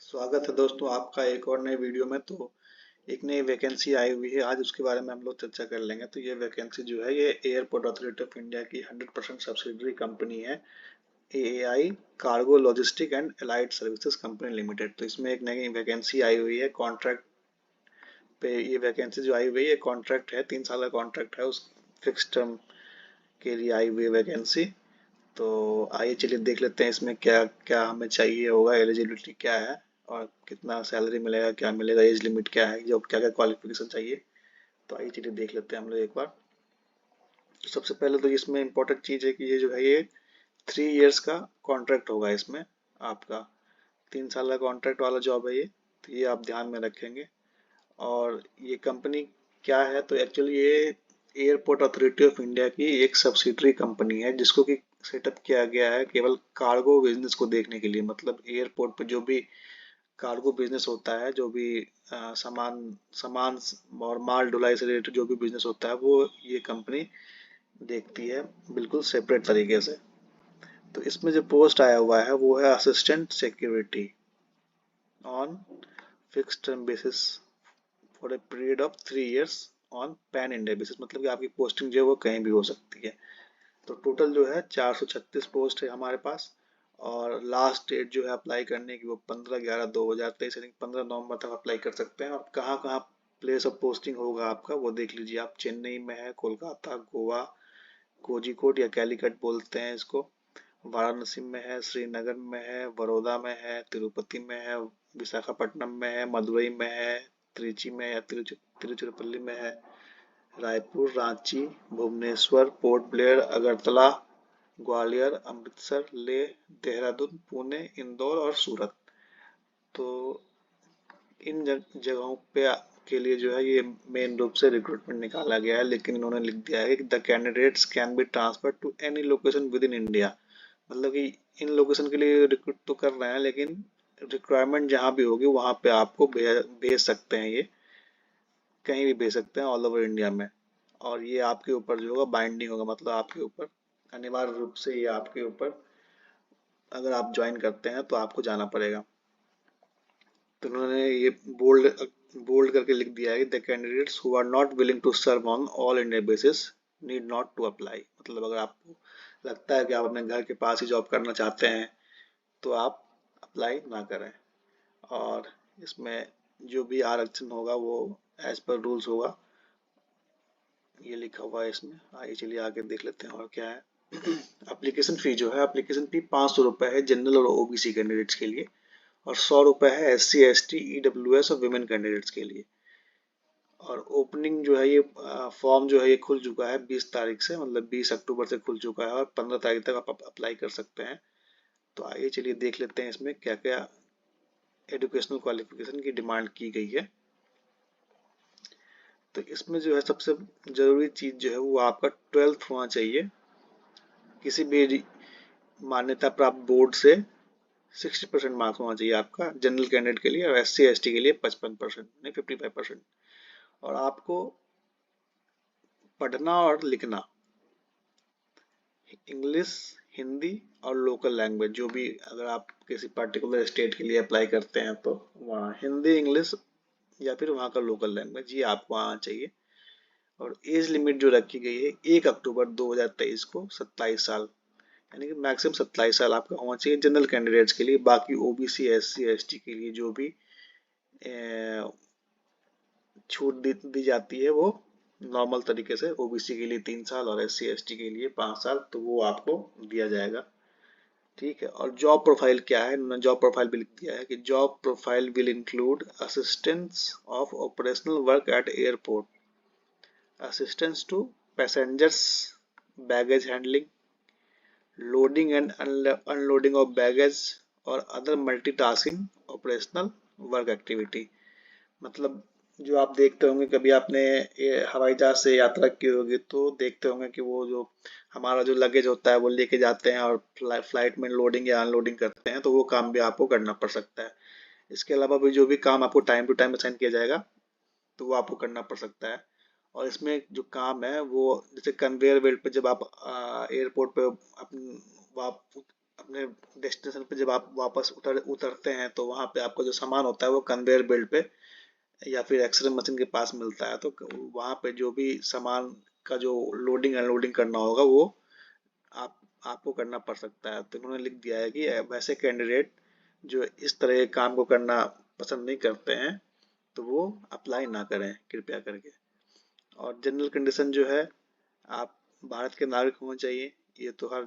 स्वागत है दोस्तों आपका एक और नए वीडियो में। तो एक नई वैकेंसी आई हुई है, आज उसके बारे में हम लोग चर्चा कर लेंगे। तो ये वैकेंसी जो है ये एयरपोर्ट अथॉरिटी ऑफ इंडिया की 100% सब्सिडरी कंपनी है, AAI cargo logistic and allied services company limited. तो इसमें एक नई वैकेंसी आई हुई है कॉन्ट्रैक्ट पे। ये वैकेंसी जो आई हुई है कॉन्ट्रैक्ट है, 3 साल का कॉन्ट्रैक्ट है, उस फिक्स टर्म के लिए आई हुई है वैकेंसी। तो आइए चलिए देख लेते हैं इसमें क्या क्या हमें चाहिए होगा, एलिजिबिलिटी क्या है और कितना सैलरी मिलेगा, क्या मिलेगा, एज लिमिट क्या है, जो क्या क्या क्वालिफिकेशन चाहिए। तो आइए चलिए देख लेते हैं हम लोग एक बार। तो सबसे पहले तो इसमें इम्पोर्टेंट चीज़ है कि ये जो है ये 3 इयर्स का कॉन्ट्रैक्ट होगा इसमें आपका। 3 साल का कॉन्ट्रैक्ट वाला जॉब है ये, तो ये आप ध्यान में रखेंगे। और ये कंपनी क्या है, तो एक्चुअली ये एयरपोर्ट अथॉरिटी ऑफ इंडिया की एक सब्सिडरी कंपनी है, जिसको कि सेटअप किया गया है केवल कार्गो बिजनेस को देखने के लिए। मतलब एयरपोर्ट पर जो भी कार्गो बिजनेस होता है, जो भी सामान सामान और माल ढुलाई से रिलेटेड जो भी बिजनेस होता है, वो ये कंपनी देखती है बिल्कुल सेपरेट तरीके से। तो इसमें जो पोस्ट आया हुआ है वो है assistant security on fix term basis for a period of 3 years on pan India basis. मतलब कि आपकी पोस्टिंग जो है वो कहीं भी हो सकती है। तो टोटल जो है 436 पोस्ट है हमारे पास। और लास्ट डेट जो है अप्लाई करने की वो 15/11/2023, यानी 15 नवंबर तक अप्लाई कर सकते हैं। और कहाँ कहाँ प्लेस ऑफ पोस्टिंग होगा आपका वो देख लीजिए आप। चेन्नई में है, कोलकाता, गोवा, कोझिकोड या कैलीकट बोलते हैं इसको, वाराणसी में है, श्रीनगर में है, बड़ौदा में है, तिरुपति में है, विशाखापट्टनम में है, मदुरई में है, त्रिची में है, तिरुचिरापल्ली में है, रायपुर, रांची, भुवनेश्वर, पोर्ट ब्लेयर, अगरतला, ग्वालियर, अमृतसर, लेह, देहरादून, पुणे, इंदौर और सूरत। तो इन जगहों पे के लिए जो है ये मेन रूप से रिक्रूटमेंट निकाला गया है। लेकिन इन्होंने लिख दिया है कि the candidates can be transfer to any location within India. मतलब कि इन लोकेशन के लिए रिक्रूट तो कर रहे हैं, लेकिन रिक्वायरमेंट जहाँ भी होगी वहाँ पे आपको भेज सकते हैं, ये कहीं भी भेज सकते हैं ऑल ओवर इंडिया में। और ये आपके ऊपर जो होगा बाइंडिंग होगा, मतलब आपके ऊपर अनिवार्य रूप से ये आपके ऊपर, अगर आप ज्वाइन करते हैं तो आपको जाना पड़ेगा। तो उन्होंने ये बोल्ड बोल्ड करके लिख दिया है, the candidates who are not willing to serve on all India basis need not to apply. मतलब अगर आपको लगता है कि आप अपने घर के पास ही जॉब करना चाहते हैं तो आप अप्लाई ना करें। और इसमें जो भी आरक्षण होगा वो एज पर रूल्स होगा, ये लिखा हुआ है इसमें। आइए चलिए आगे देख लेते हैं और क्या है। एप्लीकेशन फी जो है, एप्लीकेशन फी 500 रुपये है जनरल और ओबीसी कैंडिडेट्स के लिए, और 100 रुपये है SC ST EWS और विमेन कैंडिडेट्स के लिए। और ओपनिंग जो है ये फॉर्म जो है ये खुल चुका है 20 तारीख से, मतलब 20 अक्टूबर से खुल चुका है, और 15 तारीख तक आप अप्लाई कर सकते हैं। तो आइए चलिए देख लेते हैं इसमें क्या क्या एजुकेशनल क्वालिफिकेशन की डिमांड की गई है। तो इसमें जो है सबसे ज़रूरी चीज़ जो है वो आपका 12th होना चाहिए, किसी भी मान्यता प्राप्त बोर्ड से 60% मार्क्स होना चाहिए आपका जनरल कैंडिडेट के लिए, और SC ST के लिए 55%, नहीं 55%। और आपको पढ़ना और लिखना इंग्लिश, हिंदी और लोकल लैंग्वेज, जो भी अगर आप किसी पर्टिकुलर स्टेट के लिए अप्लाई करते हैं तो वहाँ हिंदी, इंग्लिश या फिर वहाँ का लोकल लैंग्वेज ये आपको आना चाहिए। और एज लिमिट जो रखी गई है 1 अक्टूबर 2023 को 27 साल, यानी कि मैक्सिमम 27 साल आपका होना चाहिए जनरल कैंडिडेट्स के लिए। बाकी ओबीसी SC ST के लिए जो भी छूट दी जाती है वो नॉर्मल तरीके से, ओबीसी के लिए 3 साल और SC ST के लिए 5 साल, तो वो आपको दिया जाएगा। ठीक है। और जॉब प्रोफाइल क्या है, उन्होंने जॉब प्रोफाइल भी लिख दिया है कि job profile will include assistance of operational work at airport, assistance to passengers, baggage handling, loading and unloading of baggage, और other multitasking operational work activity. मतलब जो आप देखते होंगे, कभी आपने ये हवाई जहाज से यात्रा की होगी तो देखते होंगे कि वो जो हमारा जो लगेज होता है वो लेके जाते हैं और फ्लाइट में लोडिंग या अनलोडिंग करते हैं, तो वो काम भी आपको करना पड़ सकता है। इसके अलावा भी जो भी काम आपको टाइम टू टाइम असाइन किया जाएगा तो वो आपको करना पड़ सकता है। और इसमें जो काम है वो जैसे कन्वेयर बेल्ट पे जब आप एयरपोर्ट पे आप अपने डेस्टिनेशन पे जब आप वापस उतरते हैं तो वहाँ पे आपका जो सामान होता है वो कन्वेयर बेल्ट पे या फिर एक्सरे मशीन के पास मिलता है। तो वहाँ पे जो भी सामान का जो लोडिंग अनलोडिंग करना होगा वो आप आपको करना पड़ सकता है। तो उन्होंने लिख दिया है कि वैसे कैंडिडेट जो इस तरह के काम को करना पसंद नहीं करते हैं तो वो अप्लाई ना करें कृपया करके। और जनरल कंडीशन जो है, आप भारत के नागरिक होने चाहिए, ये तो हर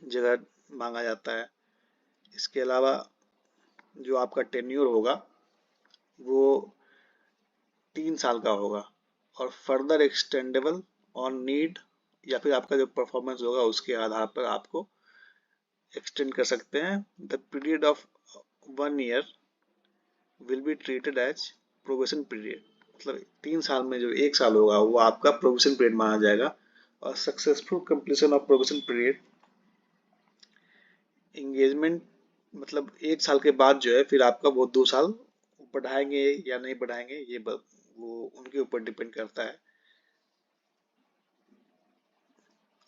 जगह मांगा जाता है। इसके अलावा जो आपका टेन्योर होगा वो 3 साल का होगा और फर्दर एक्सटेंडेबल ऑन नीड, या फिर आपका जो परफॉर्मेंस होगा उसके आधार पर आपको एक्सटेंड कर सकते हैं। The period of 1 year will be treated as probation period, मतलब 3 साल में जो 1 साल होगा वो आपका प्रोबेशन पीरियड माना जाएगा। और successful completion of probation period engagement, मतलब 1 साल के बाद जो है फिर आपका वो 2 साल बढ़ाएंगे या नहीं बढ़ाएंगे ये वो उनके ऊपर डिपेंड करता है।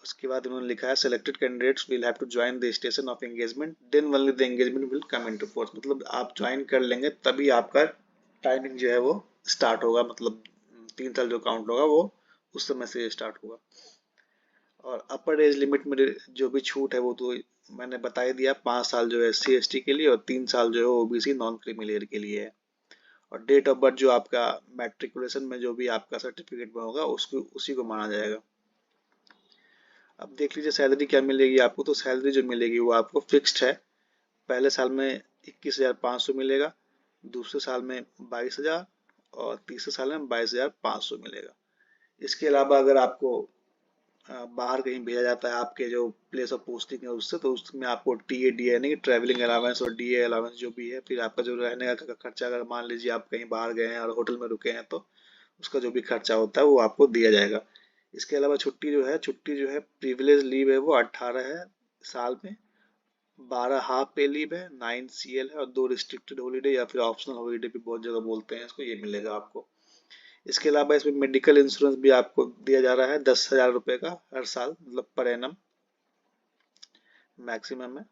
उसके बाद उन्होंने लिखा है selected candidates will have to join the station of engagement then only the engagement will come into force, मतलब आप ज्वाइन कर लेंगे तभी आपका टाइमिंग जो है वो स्टार्ट होगा, मतलब 3 साल जो काउंट होगा वो उस समय से स्टार्ट होगा। और अपर एज लिमिट में जो भी छूट है वो तो मैंने बता ही दिया, 5 साल जो है SC/ST के लिए और 3 साल जो है OBC नॉन क्रीमी के लिए है। और डेट ऑफ बर्थ जो आपका मैट्रिकुलेशन में जो भी आपका सर्टिफिकेट में होगा उसको उसी को माना जाएगा। अब देख लीजिए सैलरी क्या मिलेगी आपको। तो सैलरी जो मिलेगी वो आपको फिक्स्ड है। पहले साल में 21,500 मिलेगा, दूसरे साल में 22,000 और तीसरे साल में 22,500 मिलेगा। इसके अलावा अगर आपको बाहर कहीं भेजा जाता है आपके जो प्लेस ऑफ पोस्टिंग है उससे, तो उसमें आपको TA यानी कि ट्रैवलिंग अलाउंस और DA अलाउंस जो भी है, फिर आपका जो रहने का खर्चा, अगर मान लीजिए आप कहीं बाहर गए हैं और होटल में रुके हैं तो उसका जो भी खर्चा होता है वो आपको दिया जाएगा। इसके अलावा छुट्टी जो है प्रिविलेज लीव है वो 18 है साल में, 12 हाफ पे लीव है, 9 CL है और 2 रिस्ट्रिक्टेड हॉलीडे या फिर ऑप्शनल हॉलीडे भी बहुत जगह बोलते हैं इसको, ये मिलेगा आपको। इसके अलावा इसमें मेडिकल इंश्योरेंस भी आपको दिया जा रहा है 10,000 रुपये का हर साल, मतलब पर एनम मैक्सिमम है।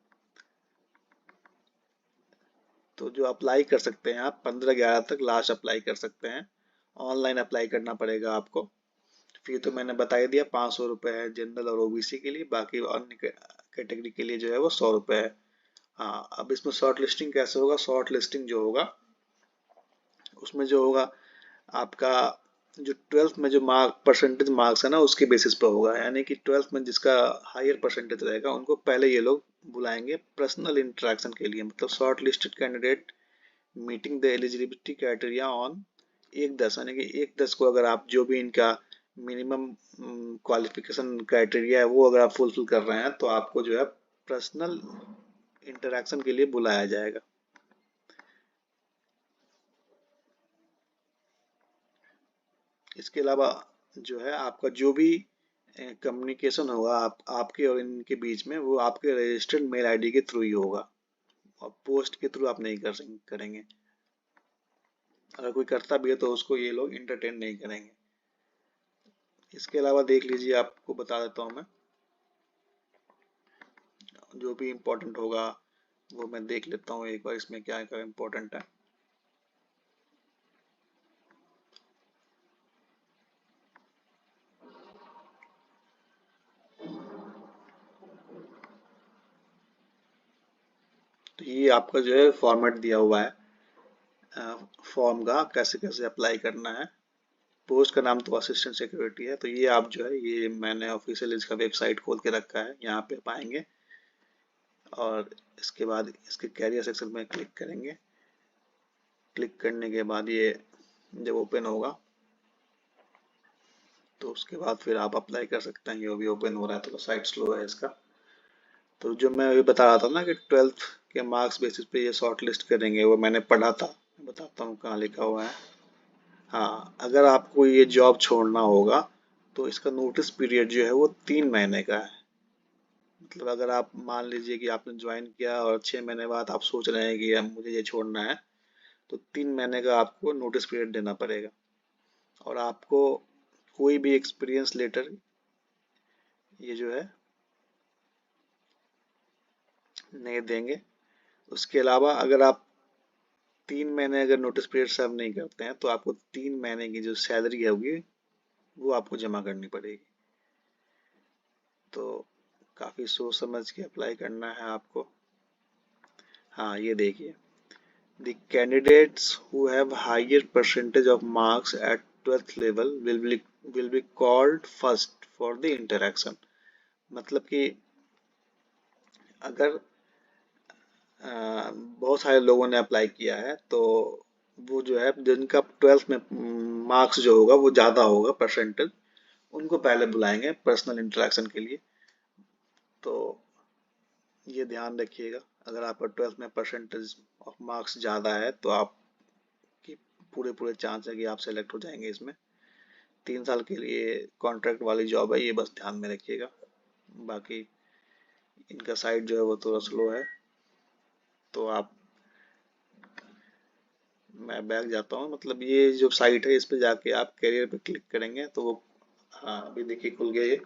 तो जो अप्लाई कर सकते हैं आप 15/11 तक लास्ट अप्लाई कर सकते हैं। ऑनलाइन अप्लाई करना पड़ेगा आपको। फी तो मैंने बता ही दिया, 500 रुपये है जनरल और OBC के लिए, बाकी अन्य कैटेगरी के लिए जो है वो 100 रुपये है। हाँ, अब इसमें शॉर्ट लिस्टिंग कैसे होगा। शॉर्ट लिस्टिंग जो होगा उसमें जो होगा आपका जो 12th में जो परसेंटेज मार्क्स है ना उसके बेसिस पर होगा, यानी कि 12th में जिसका हायर परसेंटेज रहेगा उनको पहले ये लोग बुलाएंगे पर्सनल इंटरेक्शन के लिए, मतलब short listed candidate meeting the eligibility criteria on 1/10, यानी कि 1/10 को अगर आप जो भी इनका मिनिमम क्वालिफिकेशन क्राइटेरिया है वो अगर आप फुलफिल कर रहे हैं तो आपको जो है पर्सनल इंटरेक्शन के लिए बुलाया जाएगा। इसके अलावा जो है आपका जो भी कम्युनिकेशन होगा आपके और इनके बीच में वो आपके रजिस्टर्ड मेल आईडी के थ्रू ही होगा और पोस्ट के थ्रू आप नहीं करेंगे। अगर कोई करता भी है तो उसको ये लोग इंटरटेन नहीं करेंगे। इसके अलावा देख लीजिए, आपको बता देता हूँ मैं जो भी इम्पोर्टेंट होगा वो मैं देख लेता हूँ एक बार इसमें क्या क्या इम्पोर्टेंट है। तो ये आपका जो है फॉर्मेट दिया हुआ है फॉर्म का, कैसे कैसे अप्लाई करना है। पोस्ट का नाम तो असिस्टेंट सिक्योरिटी है। तो ये आप जो है ये मैंने ऑफिशियल इसका वेबसाइट खोल के रखा है, यहाँ पे पाएंगे और इसके बाद इसके कैरियर सेक्शन में क्लिक करेंगे। क्लिक करने के बाद ये जब ओपन होगा तो उसके बाद फिर आप अप्लाई कर सकते हैं। ये भी ओपन हो रहा है तो साइट स्लो है इसका। तो जो मैं अभी बता रहा था ना कि 12th के मार्क्स बेसिस पे ये शॉर्ट लिस्ट करेंगे, वो मैंने पढ़ा था, बताता हूँ कहाँ लिखा हुआ है। हाँ, अगर आपको ये जॉब छोड़ना होगा तो इसका नोटिस पीरियड जो है वो 3 महीने का है। मतलब अगर आप मान लीजिए कि आपने ज्वाइन किया और 6 महीने बाद आप सोच रहे हैं कि अब मुझे ये छोड़ना है तो 3 महीने का आपको नोटिस पीरियड देना पड़ेगा। और आपको कोई भी एक्सपीरियंस लेटर ये जो है नहीं देंगे। उसके अलावा अगर आप 3 महीने अगर नोटिस पीरियड सर्व नहीं करते हैं तो आपको 3 महीने की जो सैलरी होगी वो आपको जमा करनी पड़ेगी। तो काफ़ी सोच समझ के अप्लाई करना है आपको। हाँ, ये देखिए, the candidates who have higher percentage of marks at 12th level will be called first for the interaction. मतलब कि अगर बहुत सारे लोगों ने अप्लाई किया है तो वो जो है जिनका 12th में मार्क्स जो होगा वो ज़्यादा होगा परसेंटेज, उनको पहले बुलाएंगे पर्सनल इंटरेक्शन के लिए। तो ये ध्यान रखिएगा, अगर आपका 12th में परसेंटेज ऑफ मार्क्स ज़्यादा है तो आपकी पूरे पूरे चांस है कि आप सेलेक्ट हो जाएंगे इसमें। 3 साल के लिए कॉन्ट्रैक्ट वाली जॉब है, ये बस ध्यान में रखिएगा। बाकी इनका साइट जो है वो थोड़ा स्लो है, तो आप, मैं बैक जाता हूँ, मतलब ये जो साइट है इस पे जाके आप करियर पे क्लिक करेंगे तो वो, हाँ अभी देखिए खुल गया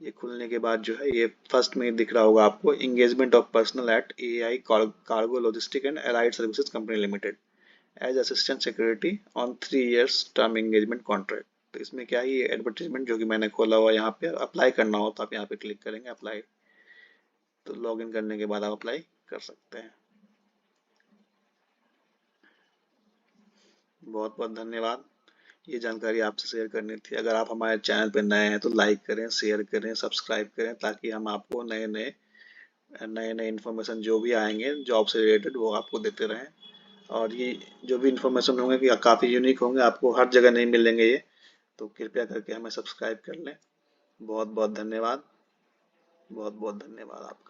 ये खुलने के बाद जो है ये फर्स्ट में दिख रहा होगा आपको, engagement of personnel at AI cargo logistic and allied services company limited as assistant security on 3 years term engagement contract. तो इसमें क्या है, ये एडवर्टीजमेंट जो कि मैंने खोला हुआ, यहाँ पे अप्लाई करना हो तो आप यहाँ पे क्लिक करेंगे अप्लाई, तो लॉग इन करने के बाद आप अप्लाई कर सकते हैं। बहुत बहुत धन्यवाद, ये जानकारी आपसे शेयर करनी थी। अगर आप हमारे चैनल पर नए हैं तो लाइक करें, शेयर करें, सब्सक्राइब करें, ताकि हम आपको नए नए नए नए इन्फॉर्मेशन जो भी आएंगे जॉब से रिलेटेड वो आपको देते रहें। और ये जो भी इन्फॉर्मेशन होंगे कि काफ़ी यूनिक होंगे, आपको हर जगह नहीं मिलेंगे ये, तो कृपया करके हमें सब्सक्राइब कर लें। बहुत बहुत धन्यवाद, बहुत बहुत धन्यवाद आपका।